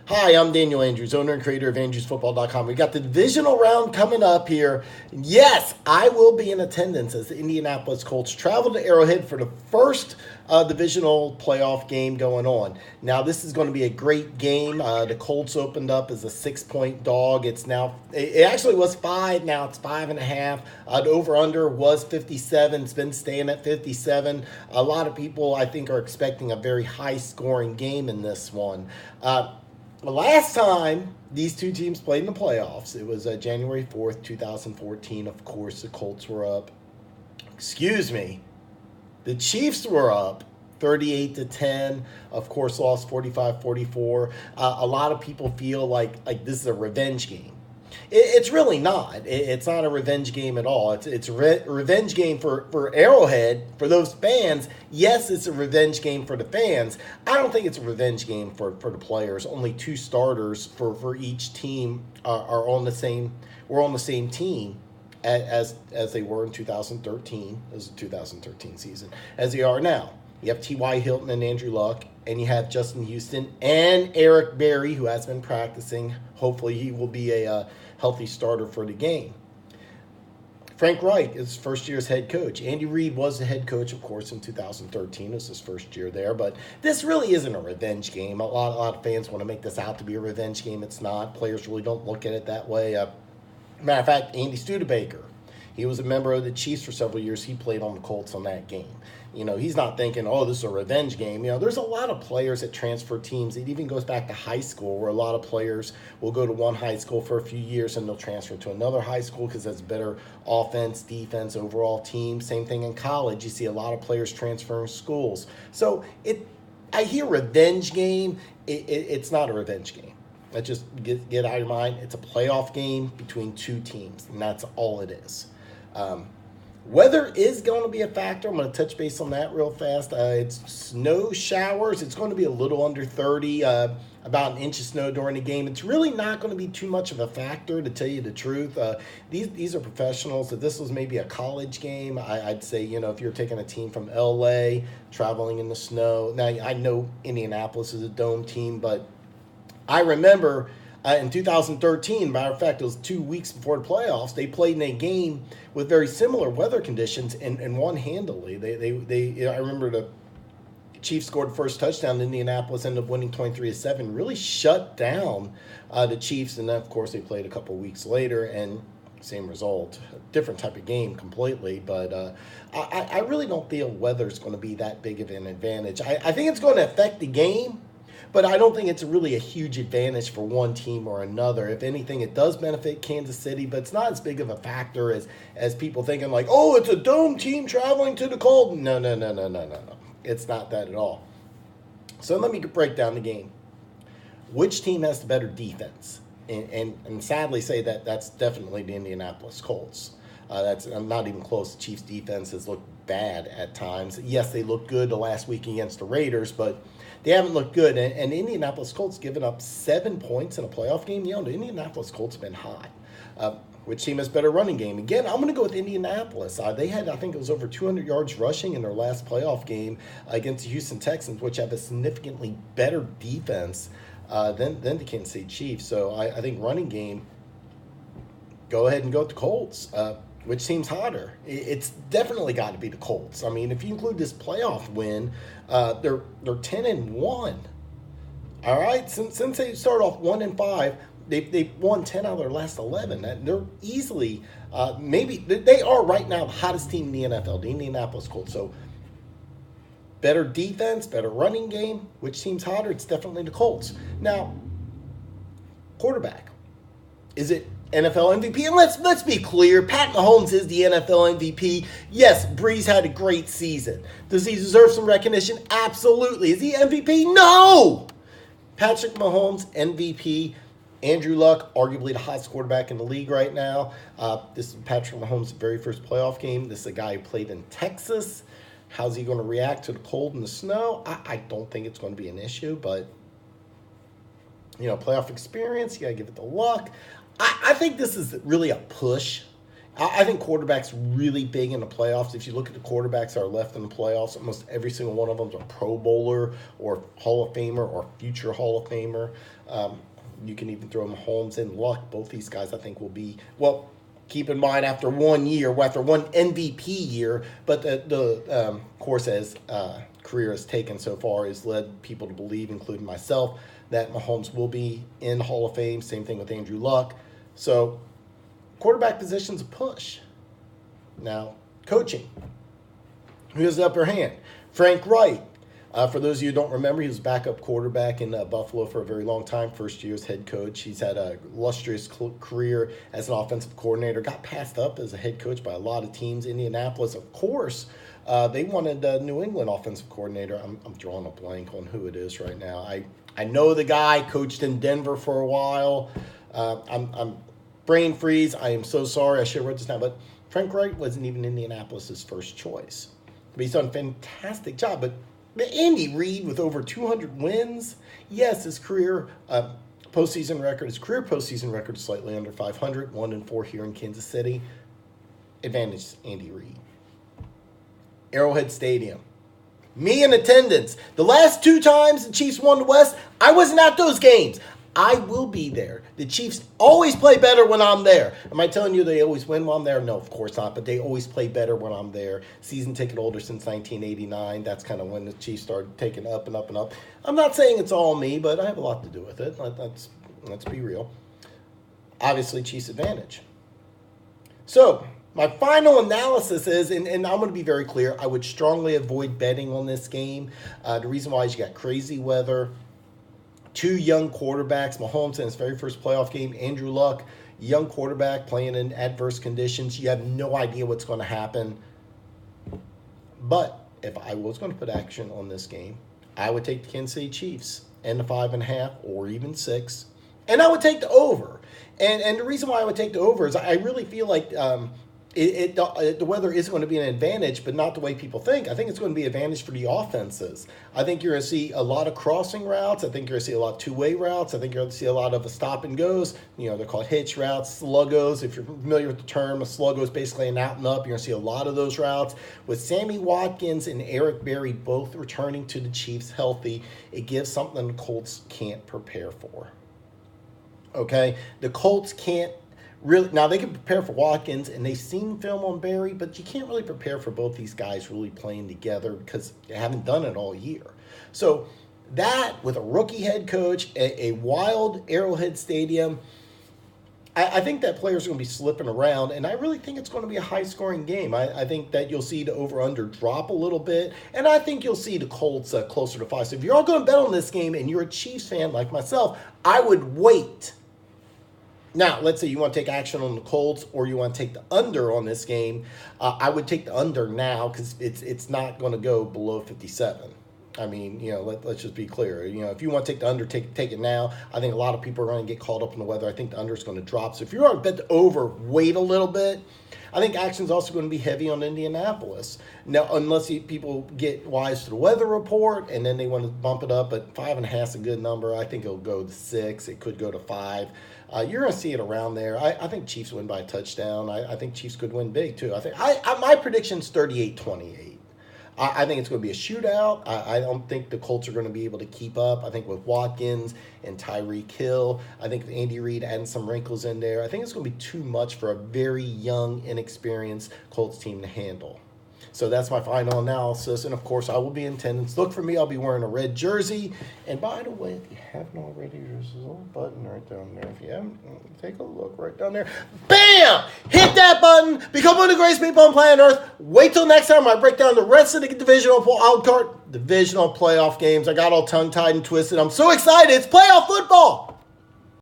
Hi, I'm Daniel Andrews, owner and creator of Andrewsfootball.com. We got the divisional round coming up here. Yes, I will be in attendance as the Indianapolis Colts travel to Arrowhead for the first divisional playoff game going on. Now, this is going to be a great game. The Colts opened up as a 6-point dog. It actually was 5. Now it's 5.5. The over/under was 57. It's been staying at 57. A lot of people, I think, are expecting a very high-scoring game in this one. The last time these two teams played in the playoffs, it was January 4th, 2014. Of course, the Colts were up. The Chiefs were up 38-10. Of course, lost 45-44. A lot of people feel like this is a revenge game. It's really not. It's not a revenge game at all. It's a revenge game for Arrowhead, for those fans. Yes, it's a revenge game for the fans. I don't think it's a revenge game for the players. Only 2 starters for each team are on the same. We're on the same team as they were in 2013. It was the 2013 season, as they are now. You have T.Y. Hilton and Andrew Luck, and you have Justin Houston and Eric Berry, who has been practicing. Hopefully he will be a healthy starter for the game. Frank Reich is first year as head coach. Andy Reid was the head coach, of course, in 2013. It was his first year there. But this really isn't a revenge game. A lot of fans want to make this out to be a revenge game. It's not. Players really don't look at it that way. Matter of fact, Andy Studebaker, he was a member of the Chiefs for several years. He played on the Colts on that game. He's not thinking, oh, this is a revenge game. There's a lot of players that transfer teams. It even goes back to high school, where a lot of players will go to one high school for a few years and they'll transfer to another high school because that's better offense, defense, overall team. Same thing in college. You see a lot of players transferring schools. So I hear revenge game. It's not a revenge game. Let's just get out of your mind. It's a playoff game between 2 teams, and that's all it is. Weather is going to be a factor. I'm going to touch base on that real fast. It's snow showers. It's going to be a little under 30, about an inch of snow during the game. It's really not going to be too much of a factor, to tell you the truth. These are professionals. If this was maybe a college game, I'd say, if you're taking a team from L.A., traveling in the snow. Now, I know Indianapolis is a dome team, but I remember in 2013, matter of fact, it was 2 weeks before the playoffs, they played in a game with very similar weather conditions and won handily. I remember the Chiefs scored the first touchdown. Indianapolis ended up winning 23-7, really shut down the Chiefs. And then, of course, they played a couple weeks later, and same result, different type of game completely. But I really don't feel weather's going to be that big of an advantage. I think it's going to affect the game, but I don't think it's really a huge advantage for one team or another. If anything, it does benefit Kansas City, but it's not as big of a factor as people thinking like, oh, it's a dome team traveling to the cold. No. It's not that at all. So let me break down the game. Which team has the better defense? And sadly say that's definitely the Indianapolis Colts. I'm not even close. The Chiefs' defense has looked bad at times. Yes, they looked good the last week against the Raiders, but they haven't looked good. And the Indianapolis Colts giving up 7 points in a playoff game. The Indianapolis Colts have been hot. Which team has better running game? Again, I'm going to go with Indianapolis. They had, I think it was over 200 yards rushing in their last playoff game against the Houston Texans, which have a significantly better defense than the Kansas City Chiefs. So I think running game, go ahead and go with the Colts. Which seems hotter? It's definitely got to be the Colts. I mean, if you include this playoff win, they're 10-1. All right, since they started off 1-5, they've won 10 out of their last 11. They're easily they are right now the hottest team in the NFL, the Indianapolis Colts. So better defense, better running game. Which team's hotter? It's definitely the Colts. Now, quarterback, is it NFL MVP? And let's be clear, Pat Mahomes is the NFL MVP. Yes, Breeze had a great season. Does he deserve some recognition? Absolutely. Is he MVP? No! Patrick Mahomes, MVP. Andrew Luck, arguably the hottest quarterback in the league right now. This is Patrick Mahomes' very first playoff game. This is a guy who played in Texas. How's he going to react to the cold and the snow? I don't think it's going to be an issue, but, playoff experience, you got to give it the luck. I think this is really a push I think quarterbacks really big in the playoffs. If you look at the quarterbacks that are left in the playoffs, almost every single one of them is a Pro Bowler or Hall of Famer or future Hall of Famer. You can even throw Mahomes and Luck. Both these guys, I think, will be, well, keep in mind after 1 year, after one MVP year, but the course as career has taken so far has led people to believe, including myself, that Mahomes will be in Hall of Fame. Same thing with Andrew Luck. So quarterback position's a push. Now, coaching. Who has the upper hand? Frank Wright. For those of you who don't remember, he was backup quarterback in Buffalo for a very long time. First year as head coach. He's had a illustrious career as an offensive coordinator. Got passed up as a head coach by a lot of teams. Indianapolis, of course, they wanted a New England offensive coordinator. I'm drawing a blank on who it is right now. I know the guy, coached in Denver for a while. I'm brain freeze. I am so sorry. I should have wrote this down. But Frank Wright wasn't even Indianapolis' first choice. But he's done a fantastic job. But Andy Reid with over 200 wins, yes, his career postseason record is slightly under 500, 1-4 here in Kansas City. Advantage Andy Reid. Arrowhead Stadium. Me in attendance. The last 2 times the Chiefs won the West, I wasn't at those games. I will be there. The Chiefs always play better when I'm there. Am I telling you they always win while I'm there? No, of course not, but they always play better when I'm there. Season ticket holder since 1989. That's kind of when the Chiefs started taking up and up and up. I'm not saying it's all me, but I have a lot to do with it. Let's be real. Obviously, Chiefs advantage. So, my final analysis is, and I'm going to be very clear, I would strongly avoid betting on this game. The reason why is you got crazy weather. 2 young quarterbacks, Mahomes in his very first playoff game, Andrew Luck, young quarterback playing in adverse conditions. You have no idea what's going to happen. But if I was going to put action on this game, I would take the Kansas City Chiefs and the 5.5 or even 6, and I would take the over. And the reason why I would take the over is I really feel like the weather is going to be an advantage, but not the way people think. I think it's going to be an advantage for the offenses. I think you're going to see a lot of crossing routes. I think you're going to see a lot of two-way routes. I think you're going to see a lot of stop and goes. You know, they're called hitch routes, sluggos. If you're familiar with the term, a sluggo is basically an out and up. You're going to see a lot of those routes. With Sammy Watkins and Eric Berry both returning to the Chiefs healthy, it gives something the Colts can't prepare for. Okay? The Colts can't really, now they can prepare for Watkins, and they've seen film on Barry, but you can't really prepare for both these guys really playing together because they haven't done it all year. So that, with a rookie head coach, a wild Arrowhead Stadium, I think that players are going to be slipping around, and I really think it's going to be a high-scoring game. I think that you'll see the over-under drop a little bit, and I think you'll see the Colts closer to 5. So if you're all going to bet on this game and you're a Chiefs fan like myself, I would wait. Now, let's say you want to take action on the Colts or you want to take the under on this game. I would take the under now because it's not going to go below 57. I mean, you know, let's just be clear. You know, if you want to take the under, take it now. I think a lot of people are going to get caught up in the weather. I think the under is going to drop. So if you want to bet the over, wait a little bit. I think action's also going to be heavy on Indianapolis. Now, unless people get wise to the weather report and then they want to bump it up, but 5.5 is a good number. I think it'll go to 6. It could go to 5. You're going to see it around there. I think Chiefs win by a touchdown. I think Chiefs could win big, too. My prediction's 38-28. I think it's going to be a shootout. I don't think the Colts are going to be able to keep up. I think with Watkins and Tyreek Hill, I think Andy Reid adding some wrinkles in there. I think it's going to be too much for a very young, inexperienced Colts team to handle. So that's my final analysis. And, of course, I will be in attendance. Look for me. I'll be wearing a red jersey. And, by the way, if you haven't already, there's a little button right down there. If you haven't, take a look right down there. Bam! Hit that button. Become one of the greatest people on planet Earth. Wait till next time I break down the rest of the divisional playoff games. I got all tongue-tied and twisted. I'm so excited. It's playoff football.